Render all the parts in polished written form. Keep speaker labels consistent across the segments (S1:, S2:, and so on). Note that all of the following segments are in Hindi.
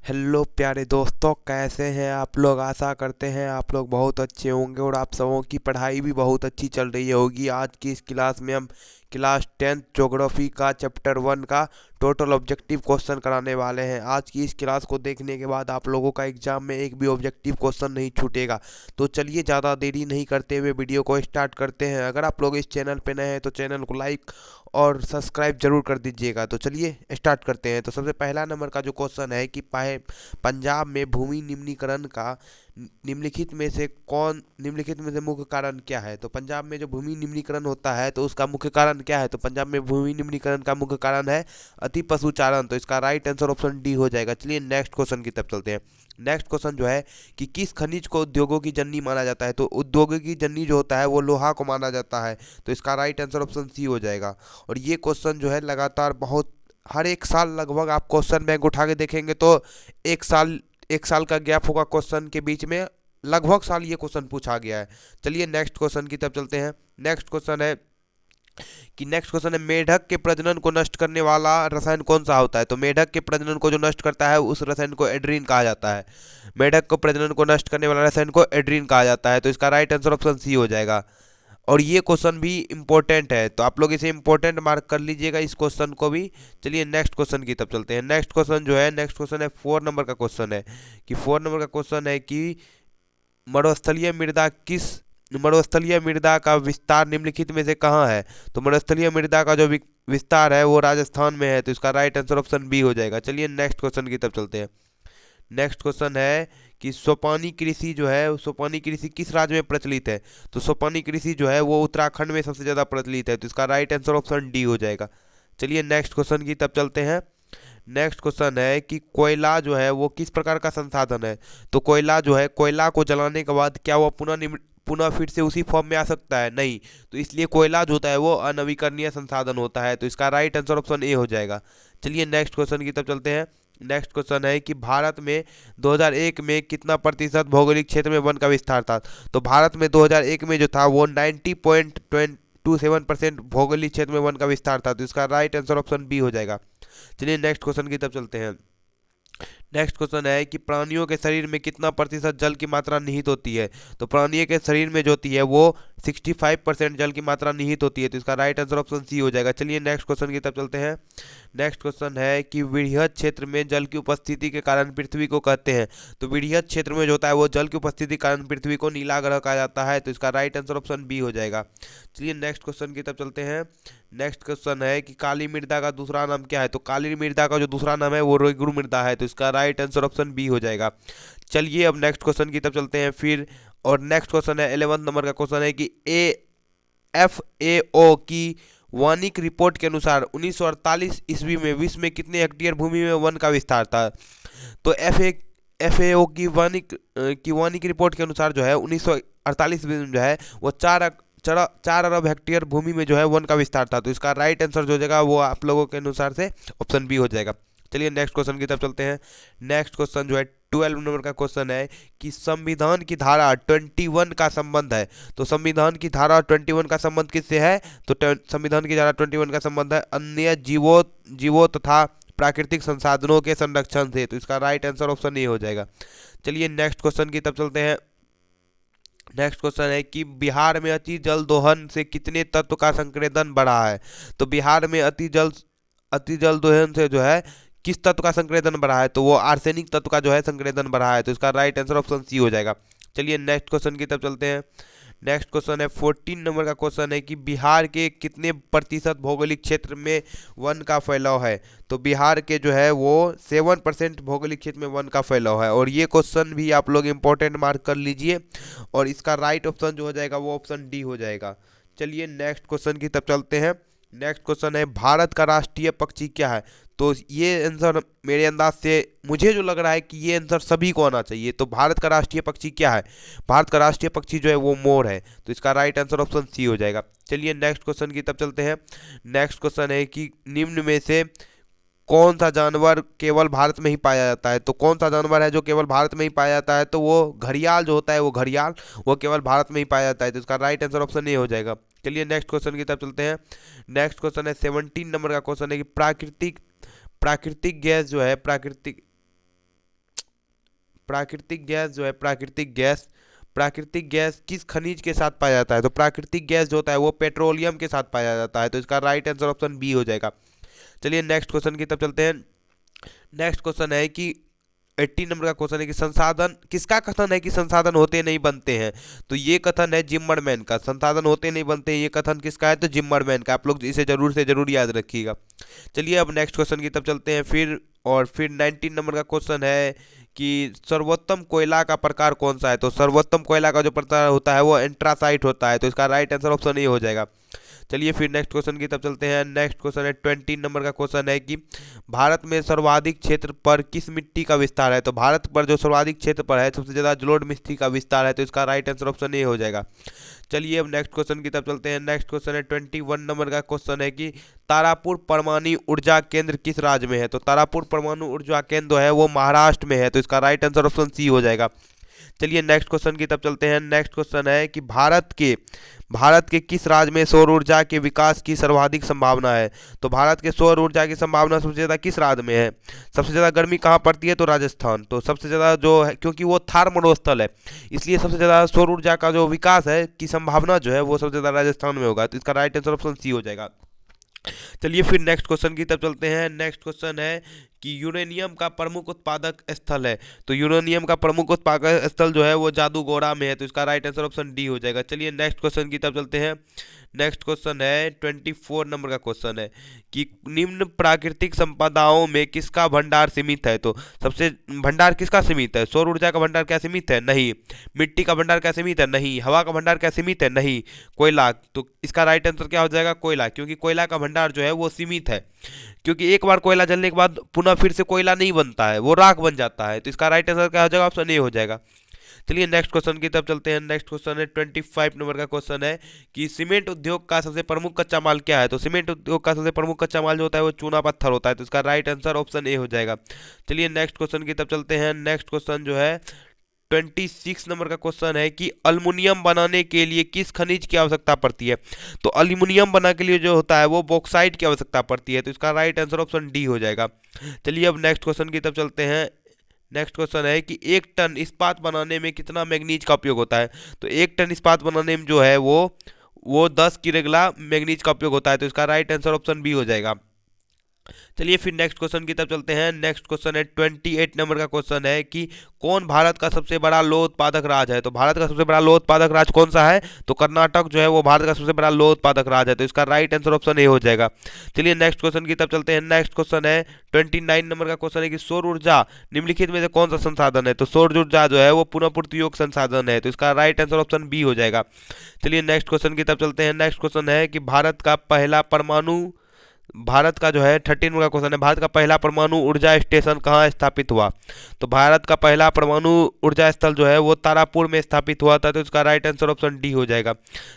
S1: हेलो प्यारे दोस्तों, कैसे हैं आप लोग। आशा करते हैं आप लोग बहुत अच्छे होंगे और आप सबों की पढ़ाई भी बहुत अच्छी चल रही होगी। आज की इस क्लास में हम क्लास 10th ज्योग्राफी का चैप्टर 1 का टोटल ऑब्जेक्टिव क्वेश्चन कराने वाले हैं। आज की इस क्लास को देखने के बाद आप लोगों का एग्जाम में एक भी ऑब्जेक्टिव क्वेश्चन नहीं छूटेगा। तो चलिए ज़्यादा देरी नहीं करते हुए वीडियो को स्टार्ट करते हैं। अगर आप लोग इस चैनल पे नए हैं तो चैनल को लाइक और सब्सक्राइब जरूर कर दीजिएगा। तो चलिए स्टार्ट करते हैं। तो सबसे पहला नंबर का जो क्वेश्चन है कि पंजाब में भूमि निम्नीकरण का निम्नलिखित में से मुख्य कारण क्या है। तो पंजाब में जो भूमि निम्नीकरण होता है तो उसका मुख्य कारण क्या है। तो पंजाब में भूमि निम्नीकरण का मुख्य कारण है अति पशुचारण। तो इसका राइट आंसर ऑप्शन डी हो जाएगा। चलिए नेक्स्ट क्वेश्चन की तरफ चलते हैं। नेक्स्ट क्वेश्चन जो है कि किस खनिज को उद्योगों की जननी माना जाता है। तो उद्योगों की जननी जो होता है वो लोहा को माना जाता है। तो इसका राइट आंसर ऑप्शन सी हो जाएगा। और ये क्वेश्चन जो है लगातार बहुत हर एक साल लगभग आप क्वेश्चन बैंक उठा के देखेंगे तो एक साल का गैप होगा क्वेश्चन के बीच में। लगभग साल ये क्वेश्चन पूछा गया है। चलिए नेक्स्ट क्वेश्चन की तरफ चलते हैं। नेक्स्ट क्वेश्चन है मेढक के प्रजनन को नष्ट करने वाला रसायन कौन सा होता है। तो मेढक के प्रजनन को जो नष्ट करता है उस रसायन को एड्रीन कहा जाता है। मेढक को प्रजनन को नष्ट करने वाला रसायन को एड्रीन कहा जाता है। तो इसका राइट आंसर ऑप्शन सी हो जाएगा। और ये क्वेश्चन भी इंपॉर्टेंट है तो आप लोग इसे इंपॉर्टेंट मार्क कर लीजिएगा इस क्वेश्चन को भी। चलिए नेक्स्ट क्वेश्चन की तरफ चलते हैं। नेक्स्ट क्वेश्चन है 4 नंबर का क्वेश्चन है कि 4 नंबर का क्वेश्चन है कि मरुस्थलीय मृदा किस मरुस्थलीय मृदा का विस्तार निम्नलिखित में से कहाँ है। तो मरुस्थलीय मृदा का जो विस्तार है वो राजस्थान में है। तो इसका राइट आंसर ऑप्शन बी हो जाएगा। चलिए नेक्स्ट क्वेश्चन की तरफ चलते हैं। नेक्स्ट क्वेश्चन है कि सोपानी कृषि जो है सोपानी कृषि किस राज्य में प्रचलित है। तो सोपानी कृषि जो है वो उत्तराखंड में सबसे ज़्यादा प्रचलित है। तो इसका राइट आंसर ऑप्शन डी हो जाएगा। चलिए नेक्स्ट क्वेश्चन की तरफ चलते हैं। नेक्स्ट क्वेश्चन है कि कोयला जो है वो किस प्रकार का संसाधन है। तो कोयला जो है कोयला को जलाने के बाद क्या वो पुनः फिर से उसी फॉर्म में आ सकता है। नहीं। तो इसलिए कोयला जो होता है वो अनवीकरणीय संसाधन होता है। तो इसका राइट आंसर ऑप्शन ए हो जाएगा। चलिए नेक्स्ट क्वेश्चन की तरफ चलते हैं। नेक्स्ट क्वेश्चन है कि भारत में 2001 में कितना प्रतिशत भौगोलिक क्षेत्र में वन का विस्तार था। तो भारत में 2001 में जो था वो 90.27% भौगोलिक क्षेत्र में वन का विस्तार था। तो इसका राइट आंसर ऑप्शन बी हो जाएगा। चलिए नेक्स्ट क्वेश्चन की तरफ चलते हैं। नेक्स्ट क्वेश्चन है कि प्राणियों के शरीर में कितना प्रतिशत जल की मात्रा निहित होती है। तो प्राणियों के शरीर में जो होती है वो 65% जल की मात्रा निहित होती है। तो इसका राइट आंसर ऑप्शन सी हो जाएगा। चलिए नेक्स्ट क्वेश्चन की तरफ चलते हैं। नेक्स्ट क्वेश्चन है कि वृहद क्षेत्र में जल की उपस्थिति के कारण पृथ्वी को कहते हैं। तो वृहद क्षेत्र में जो होता है वो जल की उपस्थिति के कारण पृथ्वी को नीला ग्रह कहा जाता है। तो इसका राइट आंसर ऑप्शन बी हो जाएगा। चलिए नेक्स्ट क्वेश्चन की तरफ चलते हैं। नेक्स्ट क्वेश्चन है कि काली मृदा का दूसरा नाम क्या है। तो काली मृदा का जो दूसरा नाम है वो रेगुड़ मृदा है। तो इसका राइट आंसर ऑप्शन बी हो जाएगा। चलिए अब नेक्स्ट क्वेश्चन की तरफ चलते हैं फिर। और नेक्स्ट क्वेश्चन है 11 नंबर का क्वेश्चन है कि FAO की वार्षिक रिपोर्ट के अनुसार 1948 ईस्वी में विश्व में कितने हेक्टेयर भूमि में वन का विस्तार था। तो FAO की वार्षिक रिपोर्ट के अनुसार जो है 1948 में जो है वो 4 अरब हेक्टेयर भूमि में जो है वन का विस्तार था। तो इसका राइट आंसर जो हो जाएगा वो आप लोगों के अनुसार से ऑप्शन बी हो जाएगा। चलिए नेक्स्ट क्वेश्चन की तरफ चलते हैं। नेक्स्ट क्वेश्चन जो है 12 नंबर का क्वेश्चन है कि संविधान की धारा 21 का संबंध है। तो संविधान की धारा 21 का संबंध किससे है। तो संविधान की धारा 21 का संबंध है अन्य जीवों तथा प्राकृतिक संसाधनों के संरक्षण से। तो इसका राइट आंसर ऑप्शन ए हो जाएगा। चलिए नेक्स्ट क्वेश्चन की तरफ चलते हैं। नेक्स्ट क्वेश्चन है कि बिहार में अति जल दोहन से कितने तत्व का संकेंद्रण बढ़ा है। तो बिहार में अति जल दोहन से जो है किस तत्व का संकेंद्रण बढ़ा है। तो वो आर्सेनिक तत्व का जो है संकेंद्रण बढ़ा है। तो इसका राइट आंसर ऑप्शन सी हो जाएगा। चलिए नेक्स्ट क्वेश्चन की तरफ चलते हैं। नेक्स्ट क्वेश्चन है 14 नंबर का क्वेश्चन है कि बिहार के कितने प्रतिशत भौगोलिक क्षेत्र में वन का फैलाव है। तो बिहार के जो है वो 7% भौगोलिक क्षेत्र में वन का फैलाव है। और ये क्वेश्चन भी आप लोग इंपॉर्टेंट मार्क कर लीजिए। और इसका राइट ऑप्शन जो हो जाएगा वो ऑप्शन डी हो जाएगा। चलिए नेक्स्ट क्वेश्चन की तरफ चलते हैं। नेक्स्ट क्वेश्चन है भारत का राष्ट्रीय पक्षी क्या है। तो ये आंसर मेरे अंदाज से मुझे जो लग रहा है कि ये आंसर सभी को आना चाहिए। तो भारत का राष्ट्रीय पक्षी क्या है। भारत का राष्ट्रीय पक्षी जो है वो मोर है। तो इसका राइट आंसर ऑप्शन सी हो जाएगा। चलिए नेक्स्ट क्वेश्चन की तरफ चलते हैं। नेक्स्ट क्वेश्चन है कि निम्न में से कौन सा जानवर केवल भारत में ही पाया जाता है। तो कौन सा जानवर है जो केवल भारत में ही पाया जाता है। तो वो घड़ियाल जो होता है वो घड़ियाल वो केवल भारत में ही पाया जाता है। तो इसका राइट आंसर ऑप्शन ए हो जाएगा। चलिए नेक्स्ट क्वेश्चन की तरफ चलते हैं। नेक्स्ट क्वेश्चन है 17 नंबर का क्वेश्चन है कि प्राकृतिक प्राकृतिक गैस जो है प्राकृतिक गैस जो है, प्राकृतिक गैस किस खनिज के साथ पाया जाता है? तो प्राकृतिक गैस जो होता है वो पेट्रोलियम के साथ पाया जाता है, तो इसका राइट आंसर ऑप्शन बी हो जाएगा। चलिए नेक्स्ट क्वेश्चन की तरफ चलते हैं। नेक्स्ट क्वेश्चन है कि 80 नंबर का क्वेश्चन है कि संसाधन, किसका कथन है कि संसाधन होते नहीं बनते हैं? तो ये कथन है जिम्मरमैन का। संसाधन होते नहीं बनते, ये कथन किसका है? तो जिम्मरमैन का। आप लोग इसे जरूर से जरूर याद रखिएगा। चलिए अब नेक्स्ट क्वेश्चन की तरफ चलते हैं फिर 19 नंबर का क्वेश्चन है कि सर्वोत्तम कोयला का प्रकार कौन सा है? तो सर्वोत्तम कोयला का जो प्रकार होता है वो एंट्रासाइट होता है, तो इसका राइट आंसर ऑप्शन ए हो जाएगा। चलिए फिर नेक्स्ट क्वेश्चन की तरफ चलते हैं। नेक्स्ट क्वेश्चन है 20 नंबर का क्वेश्चन है कि भारत में सर्वाधिक क्षेत्र पर किस मिट्टी का विस्तार है? तो भारत पर जो सर्वाधिक क्षेत्र पर है, सबसे ज्यादा जलोढ़ मिट्टी का विस्तार है, तो इसका राइट आंसर ऑप्शन ए हो जाएगा। चलिए अब नेक्स्ट क्वेश्चन की तरफ चलते हैं। नेक्स्ट क्वेश्चन है 21 नंबर का क्वेश्चन है कि तारापुर परमाणु ऊर्जा केंद्र किस राज्य में है? तो तारापुर परमाणु ऊर्जा केंद्र है वो महाराष्ट्र में है, तो इसका राइट आंसर ऑप्शन सी हो जाएगा। चलिए नेक्स्ट क्वेश्चन की तरफ चलते हैं। नेक्स्ट क्वेश्चन है कि भारत के किस राज्य में सौर ऊर्जा के विकास की सर्वाधिक संभावना है? तो भारत के सौर ऊर्जा की संभावना सबसे ज्यादा किस राज्य में है? सबसे ज्यादा गर्मी कहाँ पड़ती है? तो राजस्थान। तो सबसे ज्यादा जो है, क्योंकि वो थार मरुस्थल है, इसलिए सबसे ज्यादा सौर ऊर्जा का जो विकास है की संभावना जो है वो सबसे ज्यादा राजस्थान में होगा, तो इसका राइट आंसर ऑप्शन सी हो जाएगा। चलिए फिर नेक्स्ट क्वेश्चन की तरफ चलते हैं। नेक्स्ट क्वेश्चन है कि यूरेनियम का प्रमुख उत्पादक स्थल है? तो यूरेनियम का प्रमुख उत्पादक स्थल जो है वो जादूगोड़ा में है, तो इसका राइट आंसर ऑप्शन डी हो जाएगा। चलिए नेक्स्ट क्वेश्चन की तरफ चलते हैं। नेक्स्ट क्वेश्चन है 24 नंबर का क्वेश्चन है कि निम्न प्राकृतिक संपदाओं में किसका भंडार सीमित है? तो सबसे भंडार किसका सीमित है? सौर ऊर्जा का भंडार क्या सीमित है? नहीं। मिट्टी का भंडार क्या सीमित है? नहीं। हवा का भंडार क्या सीमित है? नहीं। कोयला। तो इसका राइट आंसर क्या हो जाएगा? कोयला, क्योंकि कोयला का भंडार जो है वो सीमित है, क्योंकि एक बार कोयला जलने के बाद पुनः फिर से कोयला नहीं बनता है, वो राख बन जाता है, तो इसका राइट आंसर क्या हो जाएगा? ऑप्शन ए हो जाएगा। चलिए नेक्स्ट क्वेश्चन की तरफ चलते हैं। नेक्स्ट क्वेश्चन है 25 नंबर का क्वेश्चन है कि सीमेंट उद्योग का सबसे प्रमुख कच्चा माल क्या है? तो सीमेंट उद्योग का सबसे प्रमुख कच्चा माल जो होता है वो चूना पत्थर होता है, तो इसका राइट आंसर ऑप्शन ए हो जाएगा। चलिए नेक्स्ट क्वेश्चन की तरफ चलते हैं। नेक्स्ट क्वेश्चन जो है 26 नंबर का क्वेश्चन है कि अल्युमिनियम बनाने के लिए किस खनिज की आवश्यकता पड़ती है? तो अल्युमिनियम बनाने के लिए जो होता है वो बॉक्साइट की आवश्यकता पड़ती है, तो इसका राइट आंसर ऑप्शन डी हो जाएगा। चलिए अब नेक्स्ट क्वेश्चन की तरफ चलते हैं। नेक्स्ट क्वेश्चन है कि 1 टन इस्पात बनाने में कितना मैग्नीज का उपयोग होता है? तो 1 टन इस्पात बनाने में जो है वो 10 किलोग्राम मैग्नीज का उपयोग होता है, तो इसका राइट आंसर ऑप्शन बी हो जाएगा। चलिए फिर नेक्स्ट क्वेश्चन की तरफ चलते हैं। नेक्स्ट क्वेश्चन है 28 नंबर का क्वेश्चन है कि कौन भारत का सबसे बड़ा लौह उत्पादक राज्य है? तो भारत का सबसे बड़ा लौह उत्पादक राज्य कौन सा है? तो कर्नाटक जो है वो भारत का सबसे बड़ा लौह उत्पादक राज्य है, तो इसका राइट आंसर ऑप्शन ए हो जाएगा। चलिए नेक्स्ट क्वेश्चन की तरफ चलते हैं। नेक्स्ट क्वेश्चन है 29 नंबर का क्वेश्चन है कि सौर ऊर्जा निम्नलिखित में से कौन सा संसाधन है? तो सौर ऊर्जा जो है वो पुनः पूर्ति योग्य संसाधन है, तो इसका राइट आंसर ऑप्शन बी हो जाएगा। चलिए नेक्स्ट क्वेश्चन की तरफ चलते हैं। नेक्स्ट क्वेश्चन है कि भारत का जो है 13 का क्वेश्चन है, भारत का पहला परमाणु ऊर्जा स्टेशन कहाँ स्थापित हुआ? तो भारत का पहला परमाणु ऊर्जा स्थल जो है वो तारापुर में स्थापित हुआ था, तो इसका राइट आंसर ऑप्शन डी हो जाएगा।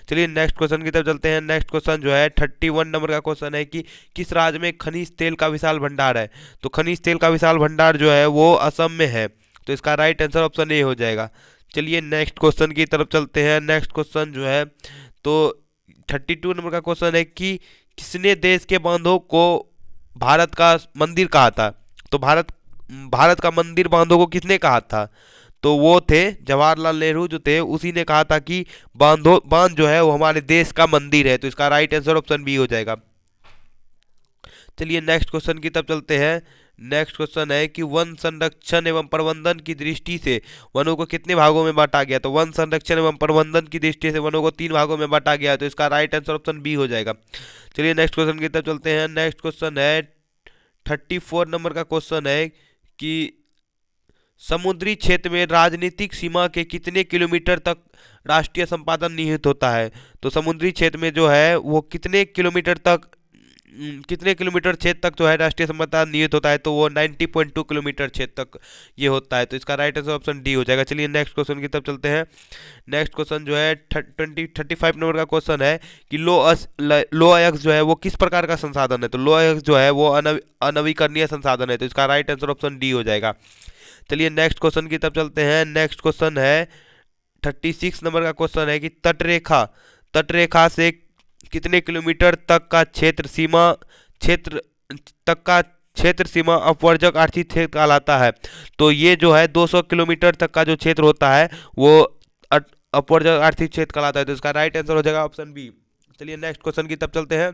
S1: चलिए नेक्स्ट क्वेश्चन की तरफ चलते हैं। नेक्स्ट क्वेश्चन जो है 31 नंबर का क्वेश्चन है कि किस राज्य में खनिज तेल का विशाल भंडार है? तो खनिज तेल का विशाल भंडार जो है वो असम में है, तो इसका राइट आंसर ऑप्शन ए हो जाएगा। चलिए नेक्स्ट क्वेश्चन की तरफ चलते हैं। नेक्स्ट क्वेश्चन जो है तो 32 नंबर का क्वेश्चन है कि किसने देश के बांधों को भारत का मंदिर कहा था? तो भारत का मंदिर बांधों को किसने कहा था? तो वो थे जवाहरलाल नेहरू जो थे, उसी ने कहा था कि बांध जो है वो हमारे देश का मंदिर है, तो इसका राइट आंसर ऑप्शन बी हो जाएगा। चलिए नेक्स्ट क्वेश्चन की तरफ चलते हैं। नेक्स्ट क्वेश्चन है कि वन संरक्षण एवं प्रबंधन की दृष्टि से वनों को कितने भागों में बांटा गया? तो वन संरक्षण एवं प्रबंधन की दृष्टि से वनों को 3 भागों में बांटा गया, तो इसका राइट आंसर ऑप्शन बी हो जाएगा। चलिए नेक्स्ट क्वेश्चन की तरफ चलते हैं। नेक्स्ट क्वेश्चन है 34 नंबर का क्वेश्चन है कि समुद्री क्षेत्र में राजनीतिक सीमा के कितने किलोमीटर तक राष्ट्रीय संपादन निहित होता है? तो समुद्री क्षेत्र में जो है वो कितने किलोमीटर क्षेत्र तक जो है राष्ट्रीय संपादन निहित होता है? तो वो 90.2 किलोमीटर क्षेत्र तक ये होता है, तो इसका राइट आंसर ऑप्शन डी हो जाएगा। चलिए नेक्स्ट क्वेश्चन की तरफ चलते हैं। नेक्स्ट क्वेश्चन जो है 35 नंबर का क्वेश्चन है कि लो अयस्क जो है वो किस प्रकार का संसाधन है? तो लो अयस्क जो है वो अनवीकरणीय संसाधन है, तो इसका राइट आंसर ऑप्शन डी हो जाएगा। चलिए नेक्स्ट क्वेश्चन की तरफ चलते हैं। नेक्स्ट क्वेश्चन है 36 नंबर का क्वेश्चन है कि तटरेखा से कितने किलोमीटर तक का क्षेत्र तक का क्षेत्र सीमा अपवर्जक आर्थिक क्षेत्र कहलाता है। तो ये जो है 200 किलोमीटर तक का जो क्षेत्र होता है वो अपवर्जक आर्थिक क्षेत्र कहलाता है। तो इसका राइट आंसर हो जाएगा ऑप्शन बी। चलिए नेक्स्ट क्वेश्चन की तरफ चलते हैं।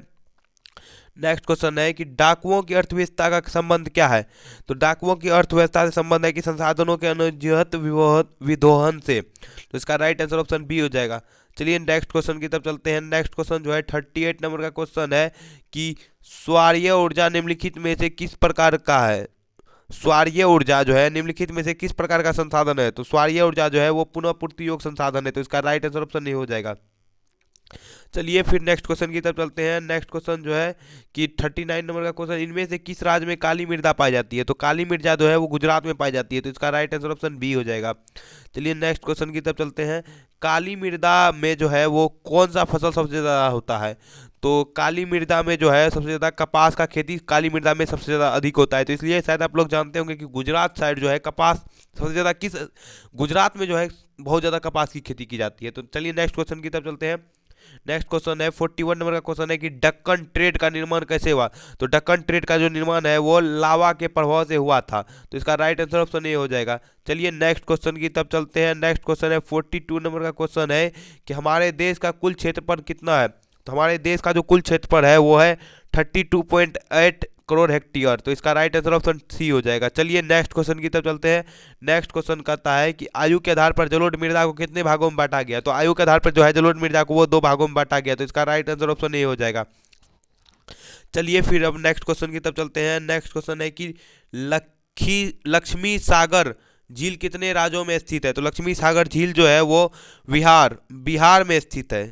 S1: नेक्स्ट क्वेश्चन है कि डाकुओं की अर्थव्यवस्था का संबंध क्या है। तो डाकुओं की अर्थव्यवस्था से संबंध है कि संसाधनों के अनुज्ञत विदोहन से। तो इसका राइट आंसर ऑप्शन बी हो जाएगा। चलिए नेक्स्ट क्वेश्चन की तरफ चलते हैं। नेक्स्ट क्वेश्चन जो है 38 नंबर का क्वेश्चन है कि सौर्य ऊर्जा निम्नलिखित में से किस प्रकार का है। सौर्य ऊर्जा जो है निम्नलिखित में से किस प्रकार का संसाधन है। तो सौर्य ऊर्जा जो है वो पुनः पूर्ति योग संसाधन है। तो इसका राइट आंसर ऑप्शन नहीं हो जाएगा। चलिए फिर नेक्स्ट क्वेश्चन की तरफ चलते हैं। नेक्स्ट क्वेश्चन जो है कि 39 नंबर का क्वेश्चन, इनमें से किस राज्य में काली मृदा पाई जाती है। तो काली मृदा जो है वो गुजरात में पाई जाती है। तो इसका राइट आंसर ऑप्शन बी हो जाएगा। चलिए नेक्स्ट क्वेश्चन की तरफ चलते हैं। काली मृदा में जो है वो कौन सा फसल सबसे ज़्यादा होता है। तो काली मृदा में जो है सबसे ज़्यादा कपास का खेती काली मृदा में सबसे ज़्यादा अधिक होता है। तो इसलिए शायद आप लोग जानते होंगे कि गुजरात साइड जो है कपास सबसे ज़्यादा किस गुजरात में जो है बहुत ज़्यादा कपास की खेती की जाती है। तो चलिए नेक्स्ट क्वेश्चन की तरफ चलते हैं। नेक्स्ट क्वेश्चन है 41 नंबर का क्वेश्चन है कि डक्कन ट्रेड का निर्माण कैसे हुआ। तो डक्कन ट्रेड का जो निर्माण है वो लावा के प्रभाव से हुआ था। तो इसका राइट आंसर ऑप्शन ए हो जाएगा। चलिए नेक्स्ट क्वेश्चन की तरफ चलते हैं। नेक्स्ट क्वेश्चन है 42 नंबर का क्वेश्चन है कि हमारे देश का कुल क्षेत्रफल कितना है। तो हमारे देश का जो कुल क्षेत्रफल है वो है 32.8 करोड़ हेक्टेयर। तो इसका राइट आंसर ऑप्शन सी हो जाएगा। चलिए नेक्स्ट क्वेश्चन की तरफ चलते हैं। नेक्स्ट क्वेश्चन कहता है कि आयु के आधार पर जलोढ़ मृदा को कितने भागों में बांटा गया। तो आयु के आधार पर जो है जलोढ़ मृदा को वो 2 भागों में बांटा गया। तो इसका राइट आंसर ऑप्शन ए हो जाएगा। चलिए फिर अब नेक्स्ट क्वेश्चन की तरफ चलते हैं। नेक्स्ट क्वेश्चन है कि लक्ष्मी सागर झील कितने राज्यों में स्थित है। तो लक्ष्मी सागर झील जो है वो बिहार में स्थित है।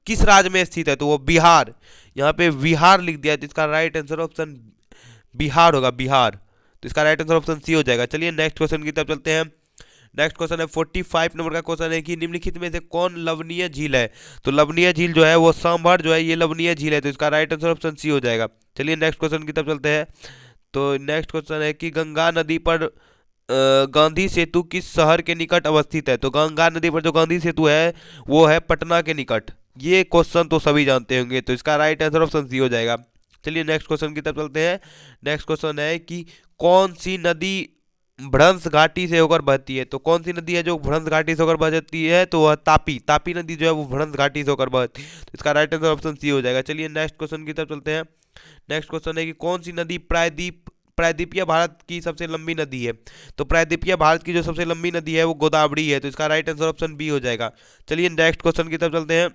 S1: किस राज्य में स्थित है। तो वो बिहार, यहाँ पे बिहार लिख दिया है। तो इसका राइट आंसर ऑप्शन बिहार होगा, बिहार। तो इसका राइट आंसर ऑप्शन सी हो जाएगा। चलिए नेक्स्ट क्वेश्चन की तरफ चलते हैं। नेक्स्ट क्वेश्चन है 45 नंबर का क्वेश्चन है कि निम्नलिखित में से कौन लवणीय झील है। तो लवणीय झील जो है वो सांभर जो है ये लवणीय झील है। तो इसका राइट आंसर ऑप्शन सी हो जाएगा। चलिए नेक्स्ट क्वेश्चन की तरफ चलते हैं। तो नेक्स्ट क्वेश्चन है कि गंगा नदी पर गांधी सेतु किस शहर के निकट अवस्थित है। तो गंगा नदी पर जो गांधी सेतु है वो है पटना के निकट। ये क्वेश्चन तो सभी जानते होंगे। तो इसका राइट आंसर ऑप्शन सी हो जाएगा। चलिए नेक्स्ट क्वेश्चन की तरफ चलते हैं। नेक्स्ट क्वेश्चन है कि कौन सी नदी भ्रंश घाटी से होकर बहती है। तो कौन सी नदी है जो भ्रंश घाटी से होकर बहती है। तो वह तापी नदी जो है वो भ्रंश घाटी से होकर बहती है। तो इसका राइट आंसर ऑप्शन सी हो जाएगा। चलिए नेक्स्ट क्वेश्चन की तरफ चलते हैं। नेक्स्ट क्वेश्चन है कि कौन सी नदी प्रायद्वीपीय भारत की सबसे लंबी नदी है। तो प्रायद्वीपीय भारत की जो सबसे लंबी नदी है वो गोदावरी है। तो इसका राइट आंसर ऑप्शन बी हो जाएगा। चलिए नेक्स्ट क्वेश्चन की तरफ चलते हैं।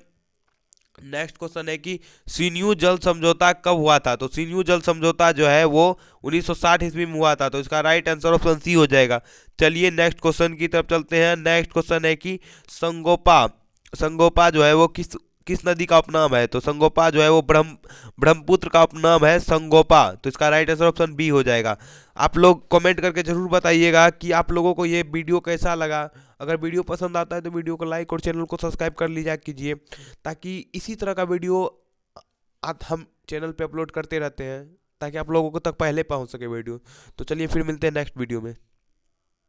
S1: नेक्स्ट क्वेश्चन है कि सिन्धु जल समझौता कब हुआ था। तो सिन्धु जल समझौता जो है वो 1960 ईस्वी में हुआ था। तो इसका राइट आंसर ऑप्शन सी हो जाएगा। चलिए नेक्स्ट क्वेश्चन की तरफ चलते हैं। नेक्स्ट क्वेश्चन है कि संगोपा जो है वो किस किस नदी का उपनाम है। तो संगोपा जो है वो ब्रह्मपुत्र का उपनाम है संगोपा। तो इसका राइट आंसर ऑप्शन बी हो जाएगा। आप लोग कमेंट करके जरूर बताइएगा कि आप लोगों को ये वीडियो कैसा लगा। अगर वीडियो पसंद आता है तो वीडियो को लाइक और चैनल को सब्सक्राइब कर लीजिए कीजिए, ताकि इसी तरह का वीडियो हम चैनल पे अपलोड करते रहते हैं, ताकि आप लोगों को तक पहले पहुंच सके वीडियो। तो चलिए फिर मिलते हैं नेक्स्ट वीडियो में।